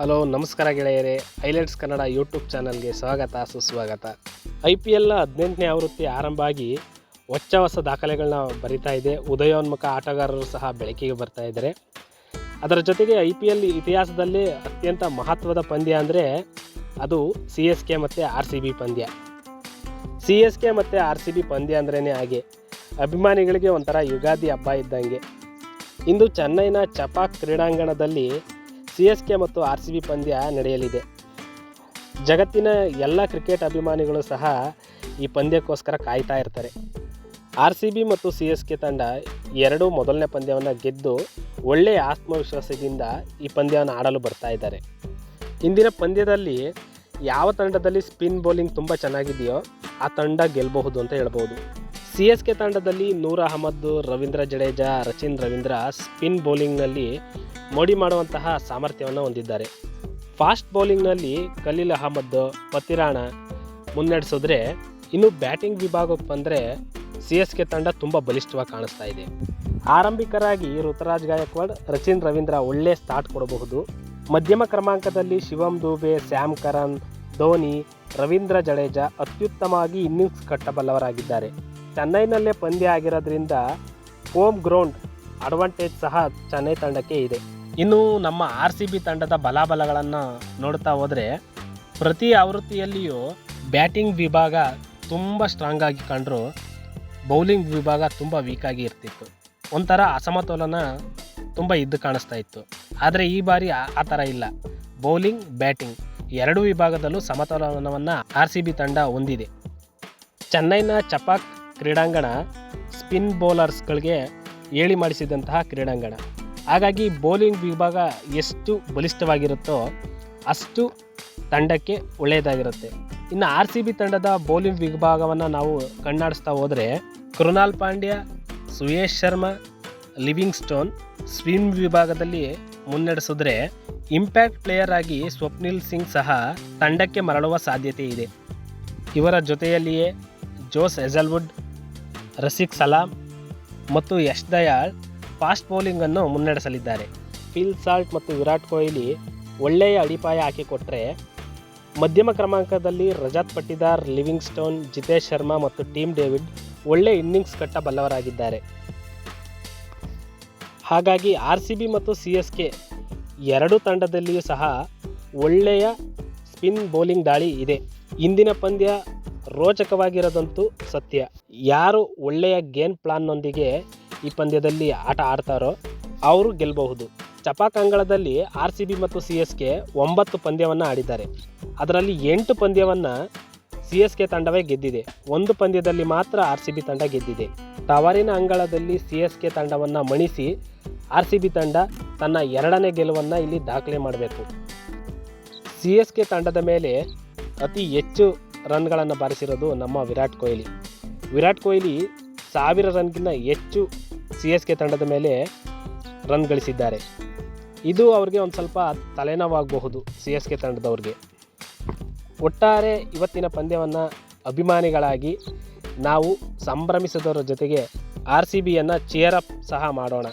Hello ನಮಸ್ಕಾರ ಗೆಳೆಯರೇ, highlights Kannada YouTube ಚಾನಲ್ಗೆ ಸ್ವಾಗತ ಸುಸ್ವಾಗತ. IPLನ 18ನೇ ಆವೃತ್ತಿ ಆರಂಭ ಆಗಿ ಹೊಸ ದಾಖಲೆಗಳನ್ನ ಬರಿತಾ ಇದೆ. ಉದಯೋನ್ಮುಖ ಆಟಗಾರರು ಸಹ ಬೆಳಕಿಗೆ ಬರ್ತಾ ಇದ್ದಾರೆ. ಅದರ ಜೊತೆಗೆ IPL ಇತಿಹಾಸದಲ್ಲಿ ಅತ್ಯಂತ ಮಹತ್ವದ ಪಂದ್ಯ ಅಂದರೆ ಅದು CSK ಮತ್ತು RCB ಪಂದ್ಯ. CSK ಮತ್ತು RCB ಪಂದ್ಯ ಅಂದ್ರೇ ಹಾಗೆ ಅಭಿಮಾನಿಗಳಿಗೆ ಒಂಥರ ಯುಗಾದಿ ಹಬ್ಬ ಇದ್ದಂಗೆ. ಇಂದು ಚೆನ್ನೈನ ಚಪಾಕ್ ಕ್ರೀಡಾಂಗಣದಲ್ಲಿ CSK ಮತ್ತು RCB ಪಂದ್ಯ ನಡೆಯಲಿದೆ. ಜಗತ್ತಿನ ಎಲ್ಲ ಕ್ರಿಕೆಟ್ ಅಭಿಮಾನಿಗಳು ಸಹ ಈ ಪಂದ್ಯಕ್ಕೋಸ್ಕರ ಕಾಯ್ತಾ ಇರ್ತಾರೆ. RCB ಮತ್ತು CSK ತಂಡ ಎರಡೂ ಮೊದಲನೇ ಪಂದ್ಯವನ್ನು ಗೆದ್ದು ಒಳ್ಳೆಯ ಆತ್ಮವಿಶ್ವಾಸದಿಂದ ಈ ಪಂದ್ಯವನ್ನು ಆಡಲು ಬರ್ತಾ ಇದ್ದಾರೆ. ಇಂದಿನ ಪಂದ್ಯದಲ್ಲಿ ಯಾವ ತಂಡದಲ್ಲಿ ಸ್ಪಿನ್ ಬೌಲಿಂಗ್ ತುಂಬ ಚೆನ್ನಾಗಿದೆಯೋ ಆ ತಂಡ ಗೆಲ್ಲಬಹುದು ಅಂತ ಹೇಳ್ಬೋದು. CSK ತಂಡದಲ್ಲಿ ನೂರ್ ಅಹಮದ್, ರವೀಂದ್ರ ಜಡೇಜಾ, ರಚಿನ್ ರವೀಂದ್ರ ಸ್ಪಿನ್ ಬೌಲಿಂಗ್ನಲ್ಲಿ ಮೋಡಿ ಮಾಡುವಂತಹ ಸಾಮರ್ಥ್ಯವನ್ನು ಹೊಂದಿದ್ದಾರೆ. ಫಾಸ್ಟ್ ಬೌಲಿಂಗ್ನಲ್ಲಿ ಖಲೀಲ್ ಅಹಮದ್, ಪತಿರಾಣ ಮುನ್ನಡೆಸಿದ್ರೆ, ಇನ್ನು ಬ್ಯಾಟಿಂಗ್ ವಿಭಾಗಕ್ಕೆ ಬಂದರೆ CSK ತಂಡ ತುಂಬ ಬಲಿಷ್ಠವಾಗಿ ಕಾಣಿಸ್ತಾ ಇದೆ. ಆರಂಭಿಕರಾಗಿ ಋತುರಾಜ್ ಗಾಯಕ್ವಾಡ್, ರಚಿನ್ ರವೀಂದ್ರ ಒಳ್ಳೆ ಸ್ಟಾರ್ಟ್ ಕೊಡಬಹುದು. ಮಧ್ಯಮ ಕ್ರಮಾಂಕದಲ್ಲಿ ಶಿವಮ್ ದುಬೆ, ಸ್ಯಾಮ್ ಕರನ್, ಧೋನಿ, ರವೀಂದ್ರ ಜಡೇಜಾ ಅತ್ಯುತ್ತಮವಾಗಿ ಇನ್ನಿಂಗ್ಸ್ ಕಟ್ಟಬಲ್ಲವರಾಗಿದ್ದಾರೆ. ಚೆನ್ನೈನಲ್ಲೇ ಪಂದ್ಯ ಆಗಿರೋದ್ರಿಂದ ಹೋಮ್ ಗ್ರೌಂಡ್ ಅಡ್ವಾಂಟೇಜ್ ಸಹ ಚೆನ್ನೈ ತಂಡಕ್ಕೆ ಇದೆ. ಇನ್ನು ನಮ್ಮ RCB ತಂಡದ ಬಲಾಬಲಗಳನ್ನು ನೋಡ್ತಾ ಹೋದರೆ ಪ್ರತಿ ಆವೃತ್ತಿಯಲ್ಲಿಯೂ ಬ್ಯಾಟಿಂಗ್ ವಿಭಾಗ ತುಂಬ ಸ್ಟ್ರಾಂಗ್ ಆಗಿ ಕಂಡರೂ ಬೌಲಿಂಗ್ ವಿಭಾಗ ತುಂಬ ವೀಕಾಗಿ ಇರ್ತಿತ್ತು. ಒಂಥರ ಅಸಮತೋಲನ ತುಂಬ ಇದ್ದು ಕಾಣಿಸ್ತಾ ಇತ್ತು. ಆದರೆ ಈ ಬಾರಿ ಆ ಥರ ಇಲ್ಲ. ಬೌಲಿಂಗ್, ಬ್ಯಾಟಿಂಗ್ ಎರಡೂ ವಿಭಾಗದಲ್ಲೂ ಸಮತೋಲನವನ್ನು RCB ತಂಡ ಹೊಂದಿದೆ. ಚೆನ್ನೈನ ಚಪಾಕ್ ಕ್ರೀಡಾಂಗಣ ಸ್ಪಿನ್ ಬೌಲರ್ಸ್ಗಳಿಗೆ ಹೇಳಿ ಮಾಡಿಸಿದಂತಹ ಕ್ರೀಡಾಂಗಣ. ಹಾಗಾಗಿ ಬೌಲಿಂಗ್ ವಿಭಾಗ ಎಷ್ಟು ಬಲಿಷ್ಠವಾಗಿರುತ್ತೋ ಅಷ್ಟು ತಂಡಕ್ಕೆ ಒಳ್ಳೆಯದಾಗಿರುತ್ತೆ. ಇನ್ನು RCB ತಂಡದ ಬೌಲಿಂಗ್ ವಿಭಾಗವನ್ನು ನಾವು ಕಣ್ಣಾಡಿಸ್ತಾ ಹೋದರೆ Krunal Pandya, Suyesh Sharma, living stone spin ವಿಭಾಗದಲ್ಲಿ ಮುನ್ನಡೆಸಿದ್ರೆ, ಇಂಪ್ಯಾಕ್ಟ್ ಪ್ಲೇಯರ್ ಆಗಿ ಸ್ವಪ್ನಿಲ್ ಸಿಂಗ್ ಸಹ ತಂಡಕ್ಕೆ ಮರಳುವ ಸಾಧ್ಯತೆ ಇದೆ. ಇವರ ಜೊತೆಯಲ್ಲಿಯೇ ಜೋಸ್ ಹೆಜಲ್ವುಡ್, ರಸಿಕ್ ಸಲಾಮ್ ಮತ್ತು ಯಶ್ ದಯಾಳ್ ಫಾಸ್ಟ್ ಬೌಲಿಂಗನ್ನು ಮುನ್ನಡೆಸಲಿದ್ದಾರೆ. ಫಿಲ್ ಸಾಲ್ಟ್ ಮತ್ತು ವಿರಾಟ್ ಕೊಹ್ಲಿ ಒಳ್ಳೆಯ ಅಡಿಪಾಯ ಹಾಕಿಕೊಟ್ಟರೆ, ಮಧ್ಯಮ ಕ್ರಮಾಂಕದಲ್ಲಿ ರಜತ್ ಪಟ್ಟಿದಾರ್, ಲಿವಿಂಗ್ ಸ್ಟೋನ್, ಜಿತೇಶ್ ಶರ್ಮಾ ಮತ್ತು ಟೀಮ್ ಡೇವಿಡ್ ಒಳ್ಳೆಯ ಇನ್ನಿಂಗ್ಸ್ ಕಟ್ಟಬಲ್ಲವರಾಗಿದ್ದಾರೆ. ಹಾಗಾಗಿ RCB ಮತ್ತು CSK ಎರಡೂ ತಂಡದಲ್ಲಿಯೂ ಸಹ ಒಳ್ಳೆಯ ಸ್ಪಿನ್ ಬೌಲಿಂಗ್ ದಾಳಿ ಇದೆ. ಇಂದಿನ ಪಂದ್ಯ ರೋಚಕವಾಗಿರೋದಂತೂ ಸತ್ಯ. ಯಾರು ಒಳ್ಳೆಯ ಗೇಮ್ ಪ್ಲಾನ್ನೊಂದಿಗೆ ಈ ಪಂದ್ಯದಲ್ಲಿ ಆಟ ಆಡ್ತಾರೋ ಅವರು ಗೆಲ್ಲಬಹುದು. ಚಪಾಕ್ ಅಂಗಳದಲ್ಲಿ RCB ಮತ್ತು CSK 9 ಪಂದ್ಯವನ್ನು ಆಡಿದ್ದಾರೆ. ಅದರಲ್ಲಿ 8 ಪಂದ್ಯವನ್ನು CSK ತಂಡವೇ ಗೆದ್ದಿದೆ. 1 ಪಂದ್ಯದಲ್ಲಿ ಮಾತ್ರ RCB ತಂಡ ಗೆದ್ದಿದೆ. ತವರಿನ ಅಂಗಳದಲ್ಲಿ CSK ತಂಡವನ್ನು ಮಣಿಸಿ RCB ತಂಡ ತನ್ನ 2ನೇ ಗೆಲುವನ್ನು ಇಲ್ಲಿ ದಾಖಲೆ ಮಾಡಬೇಕು. CSK ತಂಡದ ಮೇಲೆ ಅತಿ ಹೆಚ್ಚು ರನ್ಗಳನ್ನು ಬಾರಿಸಿರೋದು ನಮ್ಮ ವಿರಾಟ್ ಕೊಹ್ಲಿ. ವಿರಾಟ್ ಕೊಹ್ಲಿ 1000 ರನ್ಗಿಂತ ಹೆಚ್ಚು CSK ತಂಡದ ಮೇಲೆ ರನ್ ಗಳಿಸಿದ್ದಾರೆ. ಇದು ಅವ್ರಿಗೆ ಒಂದು ಸ್ವಲ್ಪ ತಲೆನೋವಾಗಬಹುದು CSK ತಂಡದವ್ರಿಗೆ. ಒಟ್ಟಾರೆ ಇವತ್ತಿನ ಪಂದ್ಯವನ್ನು ಅಭಿಮಾನಿಗಳಾಗಿ ನಾವು ಸಂಭ್ರಮಿಸೋದರ ಜೊತೆಗೆ RCBಯನ್ನು ಚೇರ್ ಅಪ್ ಸಹ ಮಾಡೋಣ.